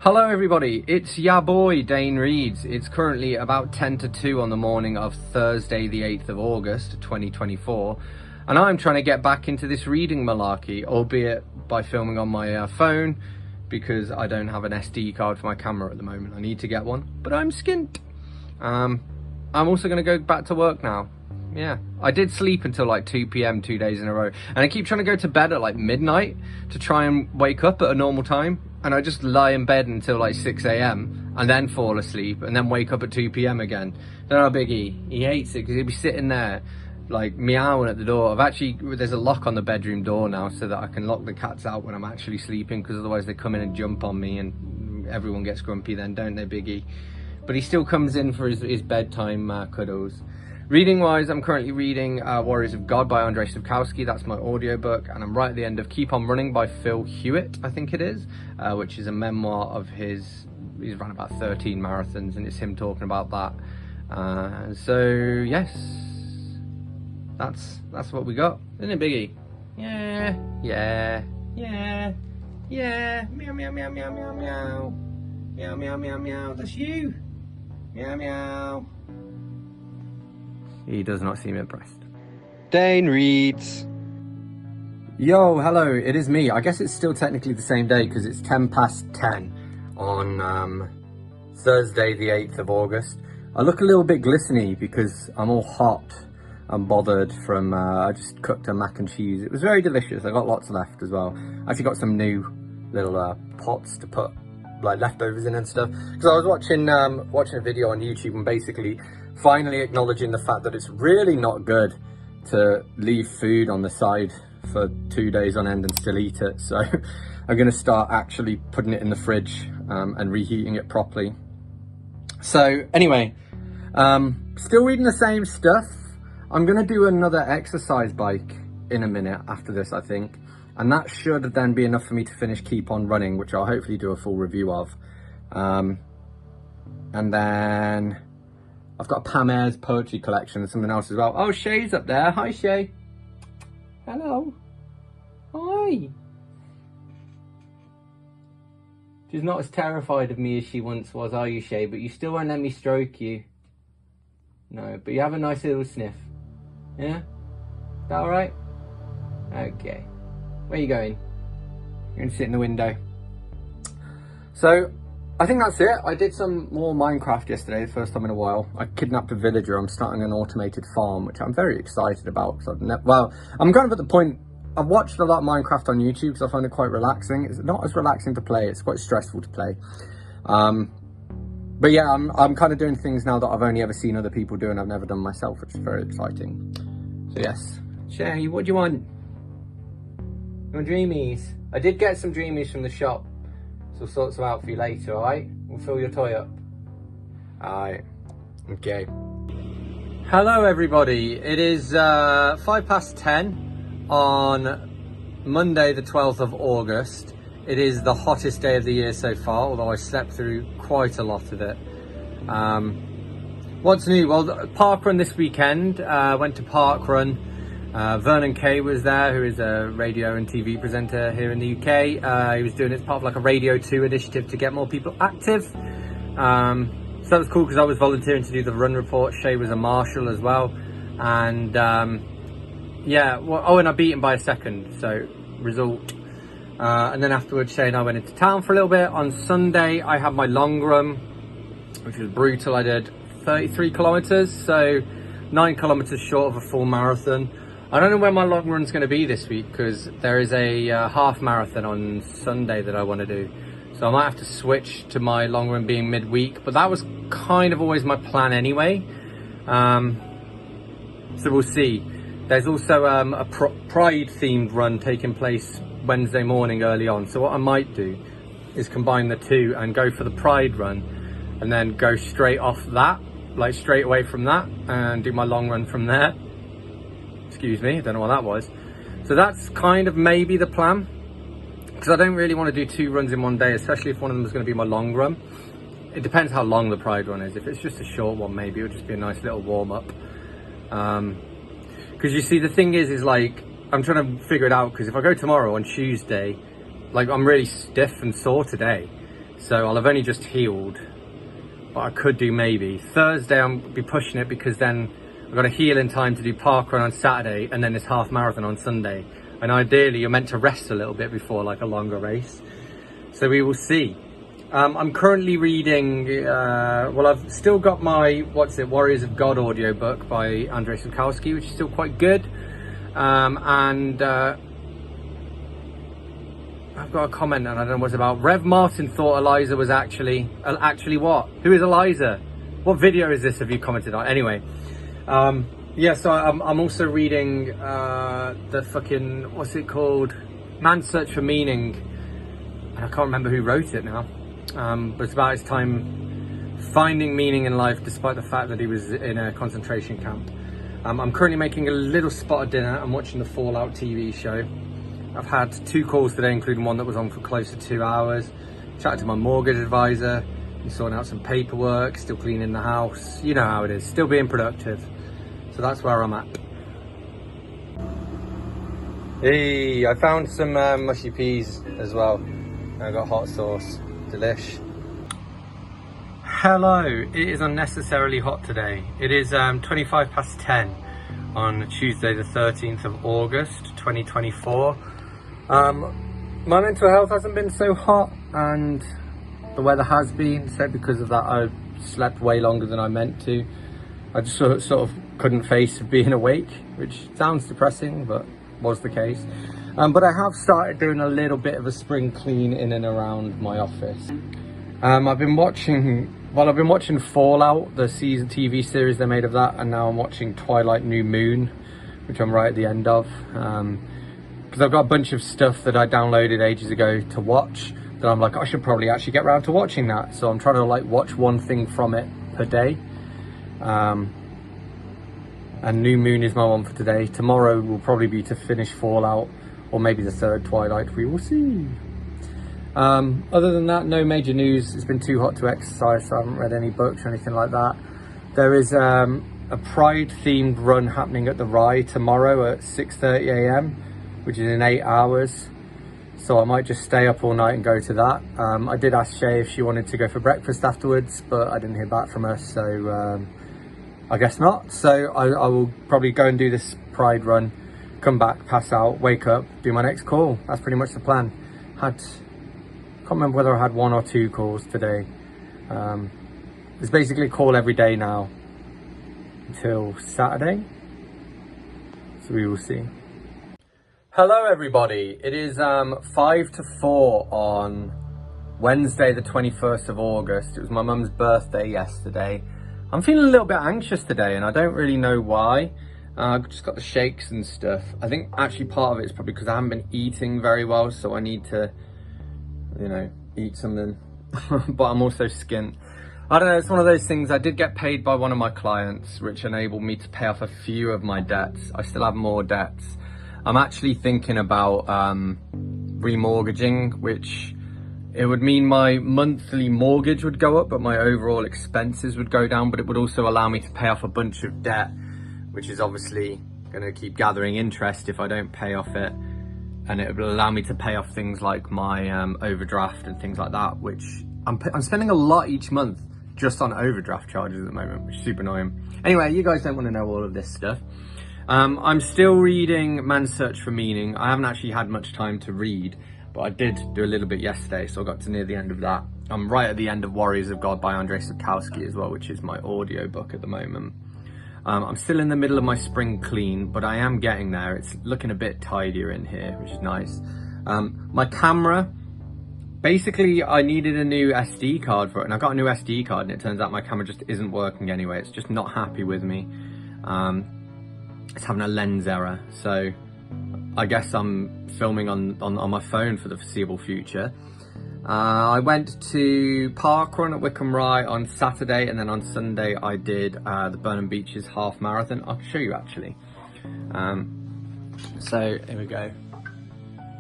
Hello everybody, it's ya boy Dane Reads. It's currently about 10 to 2 on the morning of Thursday the 8th of August 2024 and I'm trying to get back into this reading malarkey, albeit by filming on my phone because I don't have an SD card for my camera at the moment. I need to get one, but I'm skint. I'm also going to go back to work now. Yeah, I did sleep until like 2 p.m. 2 days in a row and I keep trying to go to bed at like midnight to try and wake up at a normal time. And I just lie in bed until like 6 a.m. and then fall asleep and then wake up at 2 p.m. again. Don't know how big he hates it because he'll be sitting there like meowing at the door. There's a lock on the bedroom door now so that I can lock the cats out when I'm actually sleeping, because otherwise they come in and jump on me and everyone gets grumpy then, don't they, Biggie? But he still comes in for his bedtime cuddles. Reading wise, I'm currently reading Warriors of God by Andrzej Sapkowski. That's my audiobook, and I'm right at the end of Keep On Running by Phil Hewitt, I think it is, which is a memoir of his. He's run about 13 marathons and it's him talking about that. So yes, that's what we got, isn't it, Biggie? Yeah, meow meow meow meow meow meow meow meow meow meow. That's you. Meow meow. He does not seem impressed. Dane Reads. Yo, hello, it is me. I guess it's still technically the same day because it's 10 past 10 on Thursday the 8th of August. I look a little bit glistening because I'm all hot and bothered from, I just cooked a mac and cheese. It was very delicious. I got lots left as well. I actually got some new little pots to put like leftovers in and stuff. Because I was watching a video on YouTube and basically finally acknowledging the fact that it's really not good to leave food on the side for 2 days on end and still eat it. So I'm going to start actually putting it in the fridge and reheating it properly. So anyway, still reading the same stuff. I'm going to do another exercise bike in a minute after this, I think. And that should then be enough for me to finish Keep On Running, which I'll hopefully do a full review of. And then I've got Pam Ayre's poetry collection and something else as well. Oh, Shay's up there. Hi, Shay. Hello. Hi. She's not as terrified of me as she once was, are you, Shay? But you still won't let me stroke you. No, but you have a nice little sniff. Yeah? Is that alright? Okay. Where are you going? You're going to sit in the window. So, I think that's it. I did some more Minecraft yesterday, the first time in a while. I kidnapped a villager. I'm starting an automated farm, which I'm very excited about. Well, I'm kind of at the point, I've watched a lot of Minecraft on YouTube because I find it quite relaxing. It's not as relaxing to play, it's quite stressful to play. But yeah, I'm kind of doing things now that I've only ever seen other people do and I've never done myself, which is very exciting. So yes. Shay, what do you want? You want dreamies? I did get some dreamies from the shop. So we'll sort some out for you later, alright? We'll fill your toy up. Alright. Okay. Hello everybody. It is 5 past 10 on Monday the 12th of August. It is the hottest day of the year so far, although I slept through quite a lot of it. What's new? Well, parkrun this weekend. Went to parkrun. Vernon Kay was there, who is a radio and TV presenter here in the UK. He was doing it as part of like a Radio 2 initiative to get more people active. So that was cool because I was volunteering to do the run report. Shay was a marshal as well. And yeah, well, oh, and I beat him by a second, so result. And then afterwards, Shay and I went into town for a little bit. On Sunday, I had my long run, which was brutal. I did 33 kilometers, so 9 kilometers short of a full marathon. I don't know where my long run's going to be this week because there is a half marathon on Sunday that I want to do. So I might have to switch to my long run being midweek, but that was kind of always my plan anyway. So we'll see. There's also a Pride themed run taking place Wednesday morning early on. So what I might do is combine the two and go for the Pride run and then go straight off that, like straight away from that, and do my long run from there. Excuse me, I don't know what that was. So that's kind of maybe the plan, because I don't really want to do 2 runs in one day, especially if one of them is going to be my long run. It depends how long the Pride run is. If it's just a short one, maybe it'll just be a nice little warm up. Because you see, the thing is like, I'm trying to figure it out, because if I go tomorrow on Tuesday, like I'm really stiff and sore today. So I'll have only just healed. But I could do maybe. Thursday I'll be pushing it because then I've got to heal in time to do parkrun on Saturday and then this half marathon on Sunday. And ideally you're meant to rest a little bit before like a longer race. So we will see. I'm currently reading, well, I've still got my, Warriors of God audiobook by Andrzej Sapkowski, which is still quite good. I've got a comment and I don't know what it's about. Rev Martin thought Eliza was actually what? Who is Eliza? What video is this have you commented on? Anyway, yeah, so I'm also reading the fucking, what's it called? Man's Search for Meaning. And I can't remember who wrote it now. But it's about his time finding meaning in life despite the fact that he was in a concentration camp. I'm currently making a little spot of dinner. I'm watching the Fallout TV show. I've had 2 calls today, including one that was on for close to 2 hours. Chatted to my mortgage advisor, been sorting out some paperwork, still cleaning the house. You know how it is, still being productive. So that's where I'm at. Hey, I found some mushy peas as well. I got hot sauce, delish. Hello, it is unnecessarily hot today. It is 25 past 10 on Tuesday the 13th of August 2024. My mental health hasn't been so hot and the weather has been, so because of that I slept way longer than I meant to. I just sort of couldn't face being awake, which sounds depressing but was the case. But I have started doing a little bit of a spring clean in and around my office. I've been watching Fallout, the season TV series they made of that, and now I'm watching Twilight New Moon, which I'm right at the end of. Because I've got a bunch of stuff that I downloaded ages ago to watch that I'm like, I should probably actually get around to watching that. So I'm trying to like watch one thing from it per day. And New Moon is my one for today. Tomorrow will probably be to finish Fallout, or maybe the 3rd Twilight, we will see. Other than that, no major news. It's been too hot to exercise, so I haven't read any books or anything like that. There is a Pride themed run happening at the Rye tomorrow at 6:30 AM, which is in 8 hours. So I might just stay up all night and go to that. I did ask Shay if she wanted to go for breakfast afterwards, but I didn't hear back from her, so I guess not. So I will probably go and do this Pride run, come back, pass out, wake up, do my next call. That's pretty much the plan. Can't remember whether I had 1 or 2 calls today. It's basically a call every day now until Saturday, so we will see. Hello everybody, it is 5 to 4 on Wednesday the 21st of August. It was my mum's birthday yesterday. I'm feeling a little bit anxious today and I don't really know why. I've just got the shakes and stuff. I think actually part of it is probably because I haven't been eating very well, so I need to, you know, eat something. But I'm also skint. I don't know, it's one of those things. I did get paid by one of my clients, which enabled me to pay off a few of my debts. I still have more debts. I'm actually thinking about remortgaging, which it would mean my monthly mortgage would go up, but my overall expenses would go down, but it would also allow me to pay off a bunch of debt, which is obviously going to keep gathering interest if I don't pay off it. And it will allow me to pay off things like my overdraft and things like that, which I'm spending a lot each month just on overdraft charges at the moment, which is super annoying. Anyway, you guys don't want to know all of this stuff. I'm still reading Man's Search for Meaning. I haven't actually had much time to read, but I did do a little bit yesterday, so I got to near the end of that. I'm right at the end of Warriors of God by Andrzej Sapkowski as well, which is my audio book at the moment. I'm still in the middle of my spring clean, but I am getting there. It's looking a bit tidier in here, which is nice. My camera, basically I needed a new SD card for it, and I got a new SD card, and it turns out my camera just isn't working anyway. It's just not happy with me. It's having a lens error, so I guess I'm filming on my phone for the foreseeable future. I went to parkrun at Wycombe Rye on Saturday, and then on Sunday I did the Burnham Beeches half marathon. I'll show you actually. So here we go.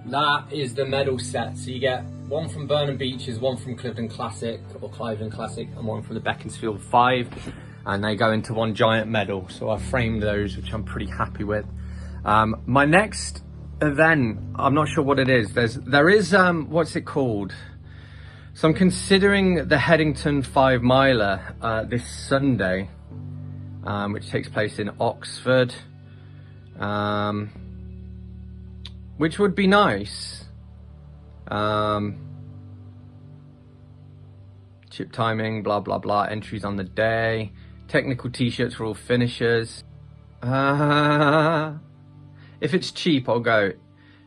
That is the medal set. So you get one from Burnham Beeches, one from Cliveden Classic or Cliveden Classic, and one from the Beaconsfield 5, and they go into one giant medal. So I framed those, which I'm pretty happy with. My next event, I'm not sure what it is. There is what's it called? So I'm considering the Headington 5 miler this Sunday, which takes place in Oxford, which would be nice. Chip timing, blah, blah, blah, entries on the day, technical t-shirts for all finishers. If it's cheap, I'll go.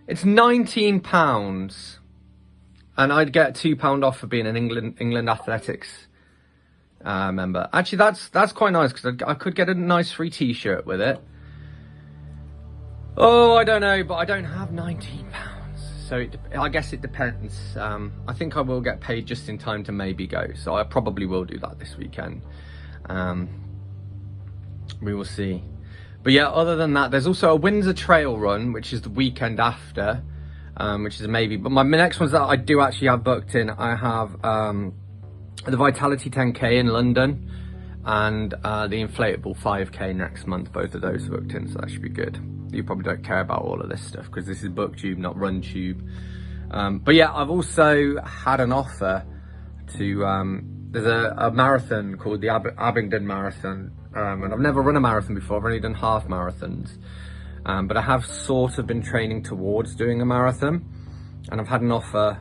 It's £19. And I'd get £2 off for being an England Athletics member. Actually, that's quite nice, because I could get a nice free t-shirt with it. Oh, I don't know, but I don't have £19. So I guess it depends. I think I will get paid just in time to maybe go. So I probably will do that this weekend. We will see. But yeah, other than that, there's also a Windsor Trail Run, which is the weekend after. Which is a maybe, but my next ones that I do actually have booked in, I have the Vitality 10k in London and the inflatable 5k next month. Both of those are booked in, so that should be good. You probably don't care about all of this stuff because this is BookTube, not RunTube. But yeah, I've also had an offer to there's a marathon called the Abingdon Marathon, and I've never run a marathon before. I've only done half marathons. But I have sort of been training towards doing a marathon, and I've had an offer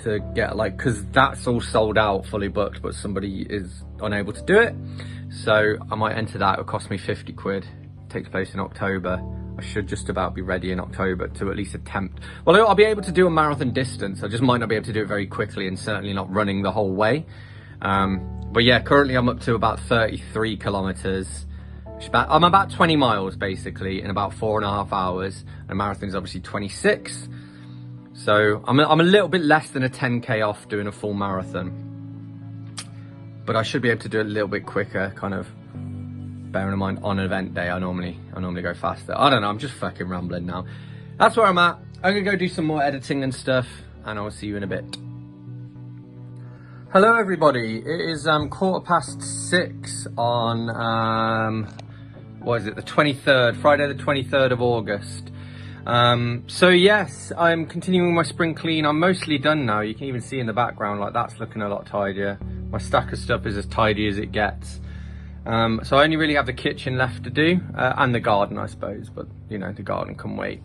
to get, like, because that's all sold out, fully booked, but somebody is unable to do it. So I might enter that. It'll cost me 50 quid. It takes place in October. I should just about be ready in October to at least attempt. Well, I'll be able to do a marathon distance. I just might not be able to do it very quickly, and certainly not running the whole way. But yeah, currently I'm up to about 33 kilometers. I'm about 20 miles basically in about 4.5 hours, and a marathon is obviously 26. So I'm a little bit less than a 10k off doing a full marathon, but I should be able to do it a little bit quicker, kind of bearing in mind on an event day I normally go faster. I don't know, I'm just fucking rambling now. That's where I'm at. I'm gonna go do some more editing and stuff, and I'll see you in a bit. Hello everybody, it is 6:15 on what is it, the 23rd, Friday the 23rd of August. So yes, I'm continuing my spring clean. I'm mostly done now. You can even see in the background, like, that's looking a lot tidier. My stack of stuff is as tidy as it gets. So I only really have the kitchen left to do, and the garden, I suppose, but you know, the garden can wait.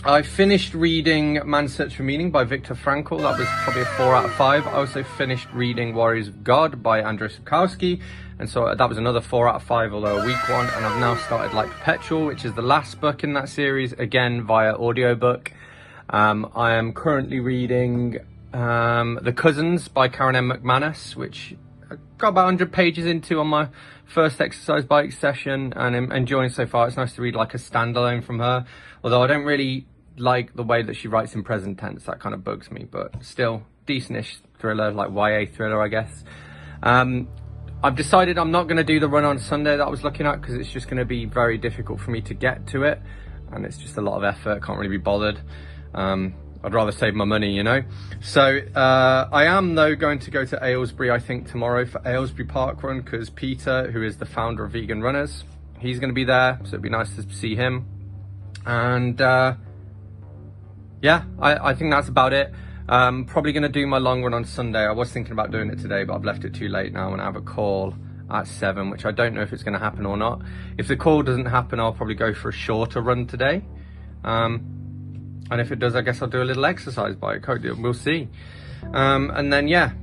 I finished reading Man's Search for Meaning by Viktor Frankl. That was probably a 4 out of 5. I also finished reading Warriors of God by Andrzej Sapkowski, and so that was another 4 out of 5, although a weak one. And I've now started like Perpetual, which is the last book in that series, again via audiobook. I am currently reading The Cousins by Karen M. McManus, which I got about 100 pages into on my first exercise bike session, and I'm enjoying it so far. It's nice to read like a standalone from her, although I don't really like the way that she writes in present tense. That kind of bugs me, but still decentish thriller, like YA thriller, I guess. I've decided I'm not going to do the run on Sunday that I was looking at, because it's just going to be very difficult for me to get to it, and it's just a lot of effort. Can't really be bothered. I'd rather save my money, you know. So I am though going to go to Aylesbury, I think, tomorrow for Aylesbury Park Run, because Peter, who is the founder of Vegan Runners, he's going to be there, so it'd be nice to see him. And yeah, I think that's about it. Probably going to do my long run on Sunday. I was thinking about doing it today, but I've left it too late now, and I have a call at 7, which I don't know if it's going to happen or not. If the call doesn't happen, I'll probably go for a shorter run today. And if it does, I guess I'll do a little exercise bike. We'll see. And then, yeah,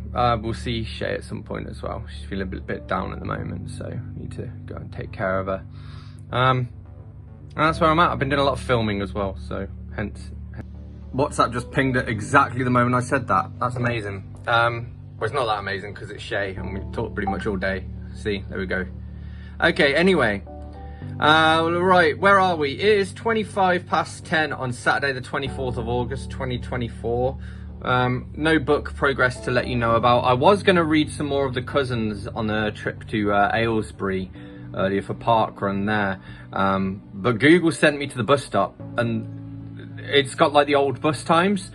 we'll see Shay at some point as well. She's feeling a bit down at the moment, so I need to go and take care of her. And that's where I'm at. I've been doing a lot of filming as well, so hence. WhatsApp just pinged at exactly the moment I said that. That's amazing. Well, it's not that amazing because it's Shay and we talk pretty much all day. See, there we go. Okay, anyway. Right, where are we? It is 10:25 on Saturday the 24th of August 2024. No book progress to let you know about. I was going to read some more of The Cousins on a trip to Aylesbury earlier for park run there, but Google sent me to the bus stop, and it's got like the old bus times.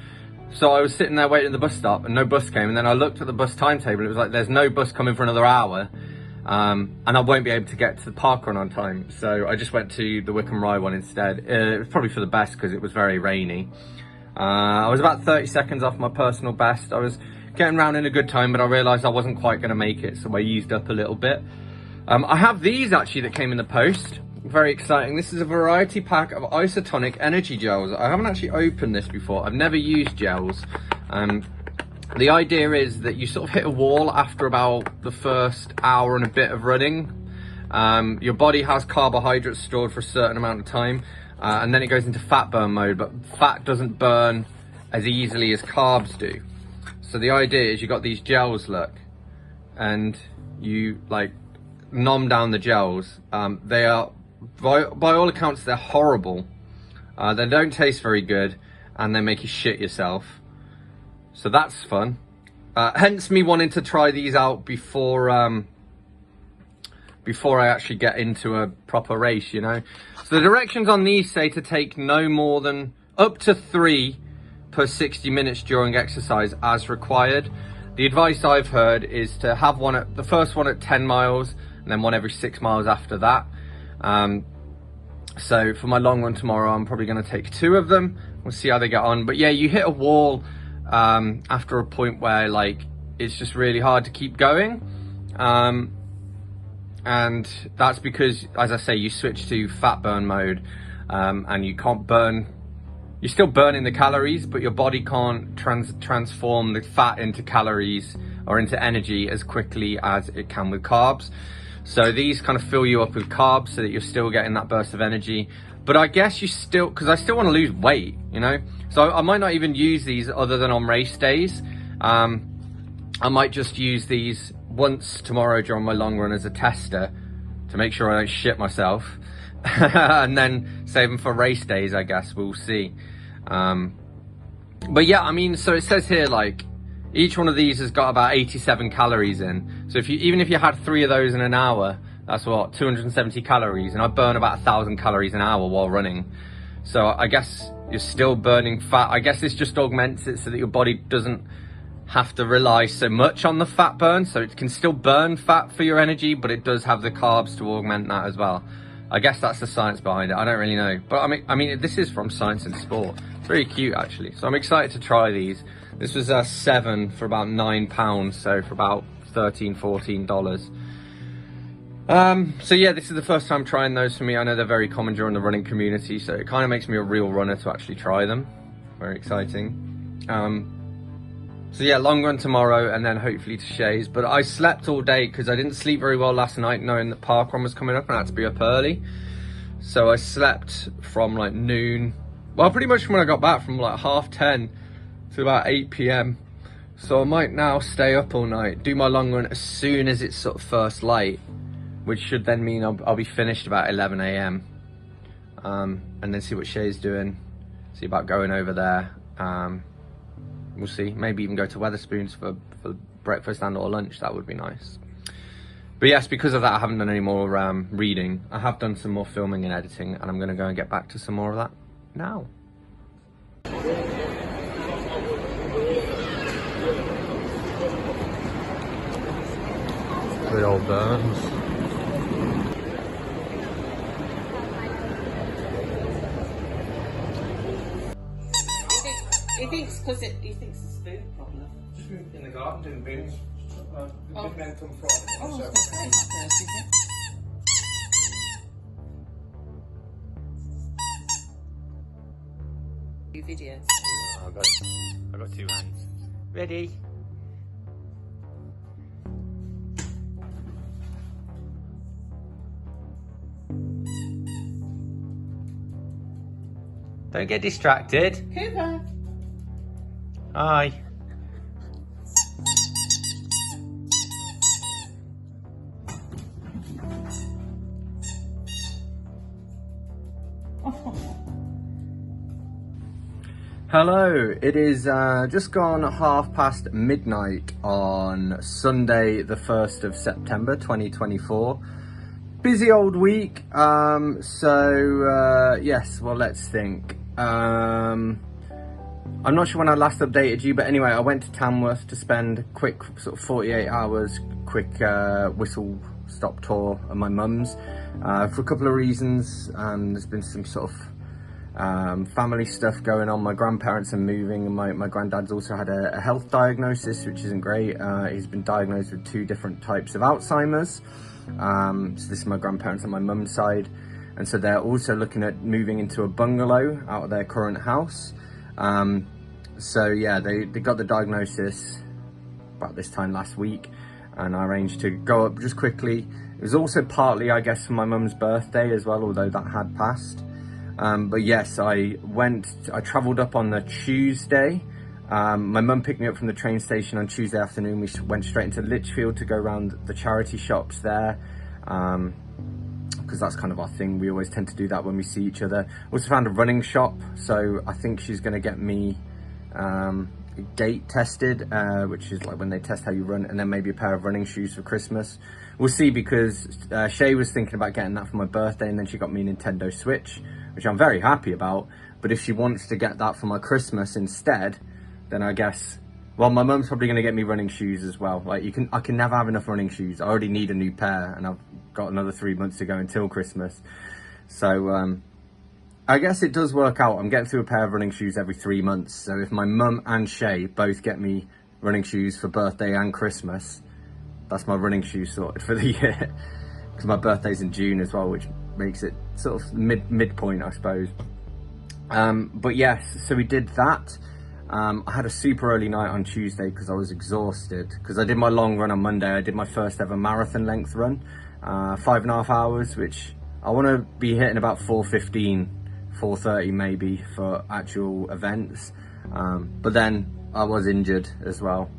So I was sitting there waiting at the bus stop and no bus came, and then I looked at the bus timetable. It was like, there's no bus coming for another hour. And I won't be able to get to the park run on time, so I just went to the Wickham Rye one instead. It was probably for the best because it was very rainy. I was about 30 seconds off my personal best. I was getting round in a good time, but I realised I wasn't quite going to make it, so I eased up a little bit. I have these actually that came in the post. Very exciting. This is a variety pack of isotonic energy gels. I haven't actually opened this before. I've never used gels. The idea is that you sort of hit a wall after about the first hour and a bit of running. Your body has carbohydrates stored for a certain amount of time, and then it goes into fat burn mode, but fat doesn't burn as easily as carbs do. So the idea is you got these gels, look, and you like nom down the gels. They are, by all accounts, they're horrible. They don't taste very good, and they make you shit yourself. So that's fun. Hence me wanting to try these out before I actually get into a proper race, you know. So the directions on these say to take no more than up to 3 per 60 minutes during exercise as required. The advice I've heard is to have the first one at 10 miles and then one every 6 miles after that. So for my long run tomorrow, I'm probably going to take 2 of them. We'll see how they get on. But yeah, you hit a wall after a point where like it's just really hard to keep going, and that's because, as I say, you switch to fat burn mode, and you can't burn. You're still burning the calories, but your body can't transform the fat into calories or into energy as quickly as it can with carbs. So these kind of fill you up with carbs so that you're still getting that burst of energy. But I guess you still, because I still want to lose weight, you know? So I might not even use these other than on race days. I might just use these once tomorrow during my long run as a tester to make sure I don't shit myself. And then save them for race days, I guess. We'll see. But yeah, I mean, so it says here, like, each one of these has got about 87 calories in. So even if you had 3 of those in an hour, that's what, 270 calories, and I burn about 1,000 calories an hour while running. So I guess you're still burning fat. I guess this just augments it so that your body doesn't have to rely so much on the fat burn. So it can still burn fat for your energy, but it does have the carbs to augment that as well. I guess that's the science behind it. I don't really know. But I mean, this is from Science and Sport. It's very cute, actually. So I'm excited to try these. This was 7 for about £9, so for about $13, $14. So yeah, this is the first time trying those for me. I know they're very common during the running community, so it kind of makes me a real runner to actually try them. Very exciting. So yeah, long run tomorrow and then hopefully to Shays. But I slept all day because I didn't sleep very well last night, knowing that parkrun was coming up and I had to be up early. So I slept from like noon, well, pretty much when I got back, from like 10:30 to about 8 PM. So I might now stay up all night, do my long run as soon as it's sort of first light, which should then mean I'll be finished about 11 AM. And then see what Shay's doing, see about going over there. We'll see, maybe even go to Wetherspoons for breakfast and or lunch. That would be nice. But yes, because of that, I haven't done any more reading. I have done some more filming and editing, and I'm going to go and get back to some more of that now. The old burns. He thinks because he thinks it's a food problem. Just in the garden doing bins. The big men come from. Oh, So, it's great. Is it? Videos. Oh, I got 2 hands. Ready? Don't get distracted. Cooper. Hi. Hello, it is just gone midnight on Sunday the 1st of September 2024. Busy old week, yes, well, let's think. I'm not sure when I last updated you, but anyway, I went to Tamworth to spend a quick sort of 48 hours, quick whistle stop tour at my mum's for a couple of reasons. There's been some sort of family stuff going on. My grandparents are moving, and my granddad's also had a health diagnosis, which isn't great. He's been diagnosed with 2 different types of Alzheimer's. So this is my grandparents on my mum's side, and so they're also looking at moving into a bungalow out of their current house. So yeah, they got the diagnosis about this time last week, and I arranged to go up just quickly. It was also partly, I guess, for my mum's birthday as well, although that had passed. But yes, I travelled up on the Tuesday. My mum picked me up from the train station on Tuesday afternoon. We went straight into Lichfield to go around the charity shops there, because that's kind of our thing. We always tend to do that when we see each other. Also found a running shop, so I think she's going to get me gait tested, which is like when they test how you run, and then maybe a pair of running shoes for Christmas. We'll see, because Shay was thinking about getting that for my birthday, and then she got me a Nintendo Switch, which I'm very happy about. But if she wants to get that for my Christmas instead, then I guess, well, my mum's probably going to get me running shoes as well. Like, I can never have enough running shoes. I already need a new pair, and I've got another 3 months to go until Christmas. So I guess it does work out. I'm getting through a pair of running shoes every 3 months. So if my mum and Shay both get me running shoes for birthday and Christmas, that's my running shoes sorted for the year. Because my birthday's in June as well, which makes it sort of midpoint, I suppose. But yes, so we did that. I had a super early night on Tuesday because I was exhausted. Because I did my long run on Monday. I did my first ever marathon length run, 5.5 hours, which I want to be hitting about 4:15, 4:30 maybe for actual events. But then I was injured as well,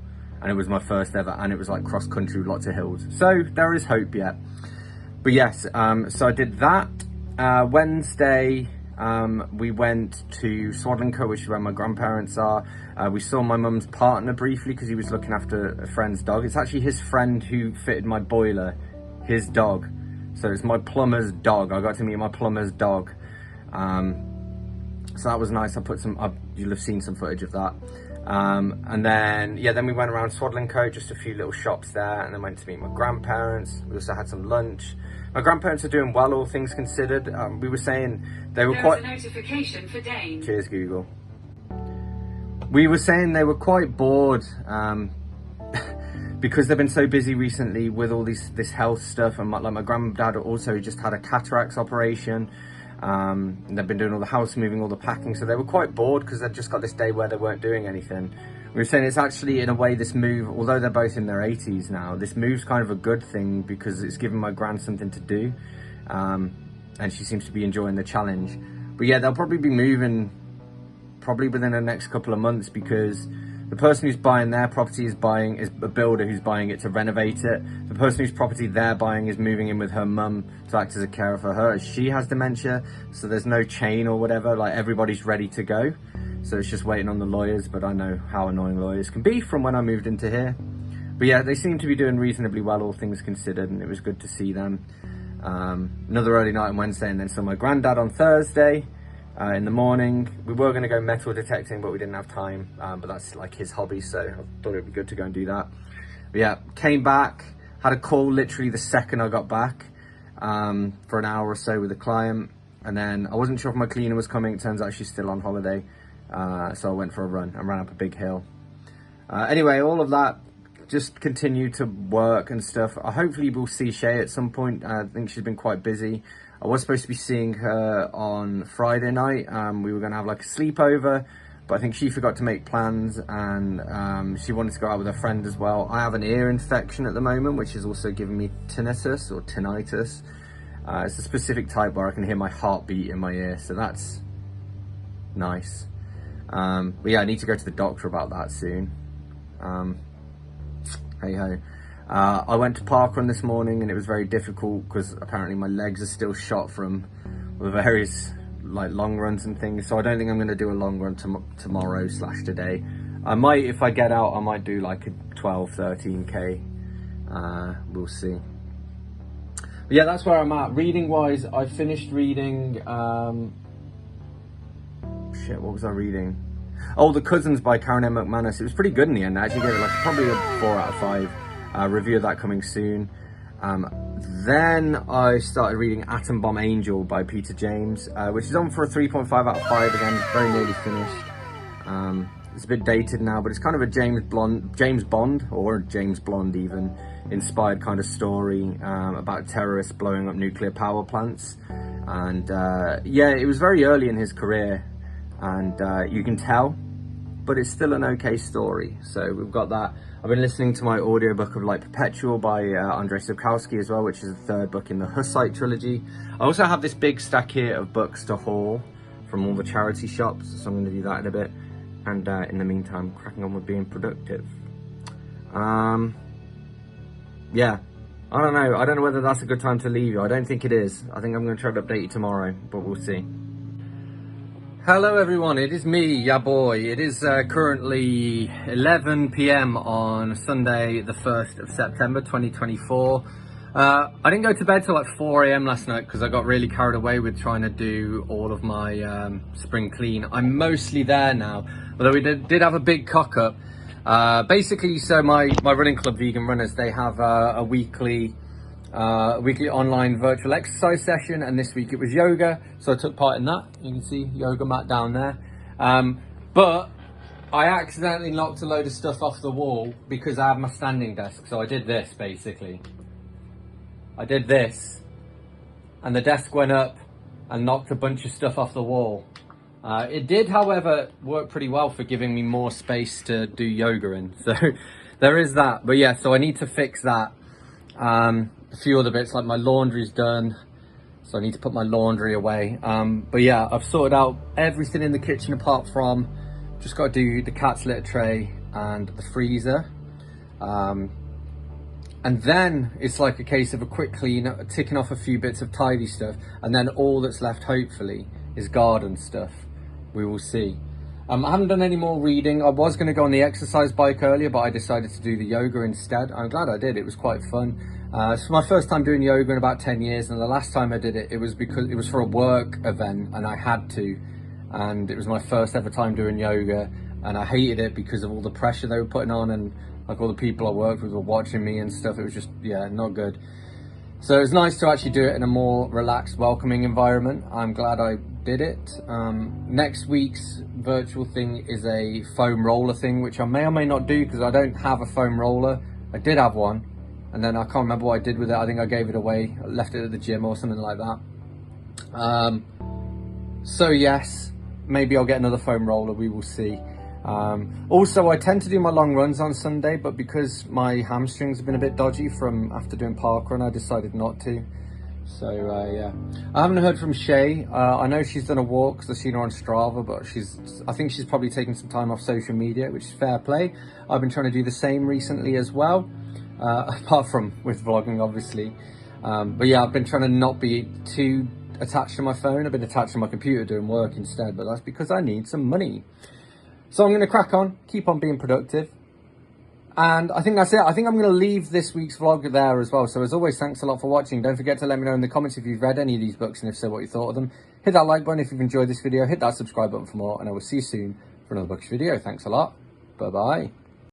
and it was my first ever, and it was like cross country with lots of hills. So there is hope yet. But yes, so I did that. Wednesday, we went to Swadlincote, which is where my grandparents are. We saw my mum's partner briefly because he was looking after a friend's dog. It's actually his friend who fitted my boiler, his dog. So it's my plumber's dog. I got to meet my plumber's dog. So that was nice. You'll have seen some footage of that. And then, yeah, then we went around Swadlincote, just a few little shops there, and then went to meet my grandparents. We also had some lunch. My grandparents are doing well, all things considered. We were saying they were quite... There is a notification for Dane. Cheers, Google. We were saying they were quite bored, because they've been so busy recently with all this health stuff, and my granddad also just had a cataracts operation. They've been doing all the house moving, all the packing, so they were quite bored because they'd just got this day where they weren't doing anything. We were saying it's actually, in a way, this move, although they're both in their 80s now, this move's kind of a good thing because it's given my gran something to do, and she seems to be enjoying the challenge. But yeah, they'll probably be moving probably within the next couple of months, because the person who's buying their property is a builder who's buying it to renovate it. The person whose property they're buying is moving in with her mum to act as a carer for her, as she has dementia. So there's no chain or whatever, like everybody's ready to go. So it's just waiting on the lawyers, but I know how annoying lawyers can be from when I moved into here. But yeah, they seem to be doing reasonably well, all things considered, and it was good to see them. Another early night on Wednesday, and then saw my granddad on Thursday. In the morning. We were going to go metal detecting, but we didn't have time, but that's like his hobby, so I thought it'd be good to go and do that. But yeah, came back, had a call literally the second I got back, for an hour or so with a client, and then I wasn't sure if my cleaner was coming. It turns out she's still on holiday, so I went for a run and ran up a big hill. Anyway, all of that, just continued to work and stuff. Hopefully we'll see Shay at some point. I think she's been quite busy. I was supposed to be seeing her on Friday night. We were going to have like a sleepover, but I think she forgot to make plans, and she wanted to go out with her friend as well. I have an ear infection at the moment, which is also giving me tinnitus or tinnitus. It's a specific type where I can hear my heartbeat in my ear, so that's nice. But yeah, I need to go to the doctor about that soon. Hey ho. I went to parkrun this morning, and it was very difficult because apparently my legs are still shot from the various like long runs and things. So I don't think I'm going to do a long run tomorrow / today. I might, if I get out, I might do like a 12-13k. We'll see. But yeah, that's where I'm at. Reading wise, I finished reading, shit, what was I reading? Oh, The Cousins by Karen M. McManus. It was pretty good in the end. I actually gave it like probably a 4 out of 5. Review of that coming soon. Then I started reading Atom Bomb Angel by Peter James, which is on for a 3.5 out of 5 again, very nearly finished. It's a bit dated now, but it's kind of a James Bond, or James Blonde even, inspired kind of story about terrorists blowing up nuclear power plants. And yeah, it was very early in his career, and you can tell, but it's still an okay story. So we've got that. I've been listening to my audiobook of like Perpetual by Andrzej Sapkowski as well, which is the third book in the Hussite trilogy. I also have this big stack here of books to haul from all the charity shops, so I'm going to do that in a bit. And in the meantime, cracking on with being productive. Yeah, I don't know. I don't know whether that's a good time to leave you. I don't think it is. I think I'm going to try to update you tomorrow, but we'll see. Hello everyone, it is me, ya boy. It is currently 11 PM on Sunday, the 1st of September 2024. I didn't go to bed till like 4 AM last night because I got really carried away with trying to do all of my spring clean. I'm mostly there now, although we did have a big cock up. Basically, so my running club, Vegan Runners, they have a weekly online virtual exercise session, and this week it was yoga, so I took part in that. You can see yoga mat down there. But I accidentally knocked a load of stuff off the wall because I have my standing desk. So I did this basically. I did this, and the desk went up and knocked a bunch of stuff off the wall. It did, however, work pretty well for giving me more space to do yoga in. So there is that. But yeah, so I need to fix that. A few other bits, like my laundry's done, so I need to put my laundry away. But yeah, I've sorted out everything in the kitchen apart from just got to do the cat's litter tray and the freezer. And then it's like a case of a quick clean, ticking off a few bits of tidy stuff, and then all that's left, hopefully, is garden stuff. We will see. I haven't done any more reading. I was going to go on the exercise bike earlier, but I decided to do the yoga instead. I'm glad I did. It was quite fun. It's my first time doing yoga in about 10 years, and the last time I did it, it was because it was for a work event, and I had to. And it was my first ever time doing yoga, and I hated it because of all the pressure they were putting on, and like all the people I worked with were watching me and stuff. It was just, yeah, not good. So it's nice to actually do it in a more relaxed, welcoming environment. I'm glad I did it. Next week's virtual thing is a foam roller thing, which I may or may not do because I don't have a foam roller. I did have one, and then I can't remember what I did with it. I think I gave it away, I left it at the gym or something like that. So yes, maybe I'll get another foam roller, we will see. Also, I tend to do my long runs on Sunday, but because my hamstrings have been a bit dodgy from after doing parkrun, I decided not to. So yeah, I haven't heard from Shay. I know she's done a walk because I've seen her on Strava, but I think she's probably taken some time off social media, which is fair play. I've been trying to do the same recently as well, apart from with vlogging, obviously. But yeah, I've been trying to not be too attached to my phone. I've been attached to my computer doing work instead, but that's because I need some money. So I'm going to crack on, keep on being productive. And I think that's it. I think I'm going to leave this week's vlog there as well. So as always, thanks a lot for watching. Don't forget to let me know in the comments if you've read any of these books, and if so, what you thought of them. Hit that like button if you've enjoyed this video. Hit that subscribe button for more, and I will see you soon for another bookish video. Thanks a lot. Bye-bye.